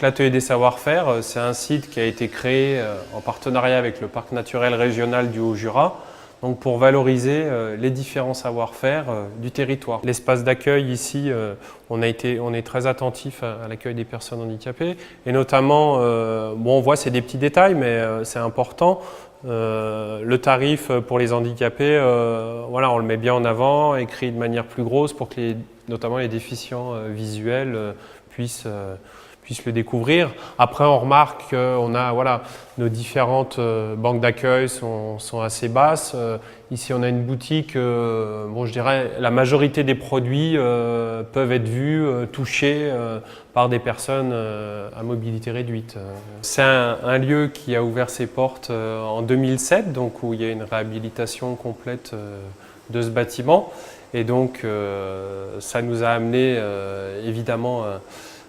l'Atelier des savoir-faire, c'est un site qui a été créé en partenariat avec le Parc naturel régional du Haut-Jura, donc pour valoriser les différents savoir-faire du territoire. L'espace d'accueil ici, on est très attentif à l'accueil des personnes handicapées et notamment, bon, on voit c'est des petits détails mais c'est important. Le tarif pour les handicapés, voilà, on le met bien en avant, écrit de manière plus grosse pour que notamment les déficients visuels puissent le découvrir. Après, on remarque qu'on a, voilà, nos différentes banques d'accueil sont assez basses. Ici, on a une boutique, bon, je dirais, la majorité des produits peuvent être vus, touchés par des personnes à mobilité réduite. C'est un lieu qui a ouvert ses portes en 2007, donc où il y a une réhabilitation complète de ce bâtiment. Et donc, ça nous a amené évidemment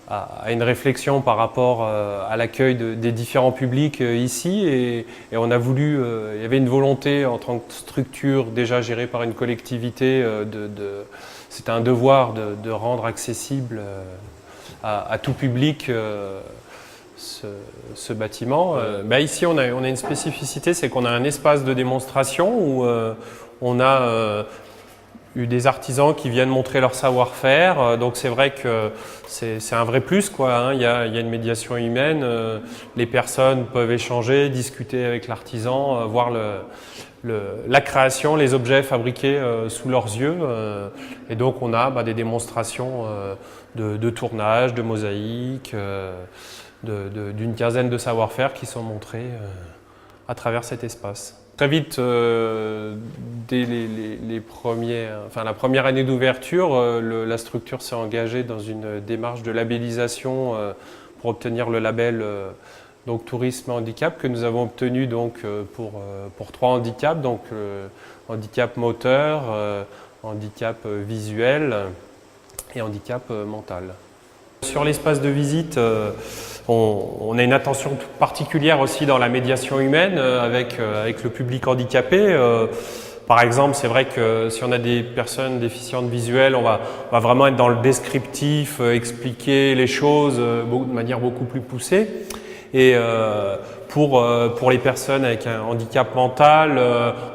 à une réflexion par rapport à l'accueil des différents publics ici et on a voulu, il y avait une volonté en tant que structure déjà gérée par une collectivité, c'était un devoir de rendre accessible à tout public ce bâtiment. Ici on a une spécificité, c'est qu'on a un espace de démonstration où on a eu des artisans qui viennent montrer leur savoir-faire, donc c'est vrai que c'est un vrai plus, quoi, hein. Il y a une médiation humaine, les personnes peuvent échanger, discuter avec l'artisan, voir la création, les objets fabriqués sous leurs yeux, et donc on a des démonstrations de tournage, de mosaïque, d'une quinzaine de savoir-faire qui sont montrés à travers cet espace. Très vite, dès la première année d'ouverture, la structure s'est engagée dans une démarche de labellisation pour obtenir le label donc, tourisme handicap que nous avons obtenu donc, pour 3 handicaps, donc handicap moteur, handicap visuel et handicap mental. Sur l'espace de visite, on a une attention particulière aussi dans la médiation humaine avec le public handicapé. Par exemple, c'est vrai que si on a des personnes déficientes visuelles, on va vraiment être dans le descriptif, expliquer les choses de manière beaucoup plus poussée. Et pour les personnes avec un handicap mental,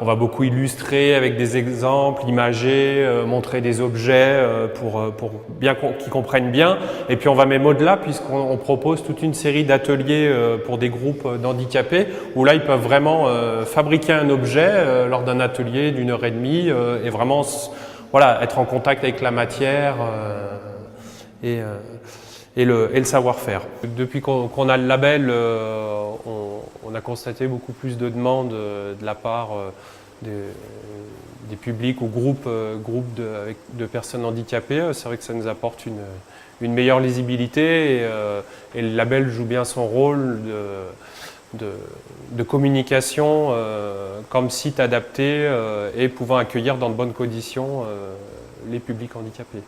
on va beaucoup illustrer avec des exemples, imager, montrer des objets pour bien qu'ils comprennent bien. Et puis on va même au-delà puisqu'on propose toute une série d'ateliers pour des groupes d'handicapés où là ils peuvent vraiment fabriquer un objet lors d'un atelier d'1 heure et demie et vraiment voilà, être en contact avec la matière et le savoir-faire. Depuis qu'on a le label, on a constaté beaucoup plus de demandes de la part des publics ou groupes de personnes handicapées. C'est vrai que ça nous apporte une meilleure lisibilité et le label joue bien son rôle de communication comme site adapté et pouvant accueillir dans de bonnes conditions les publics handicapés.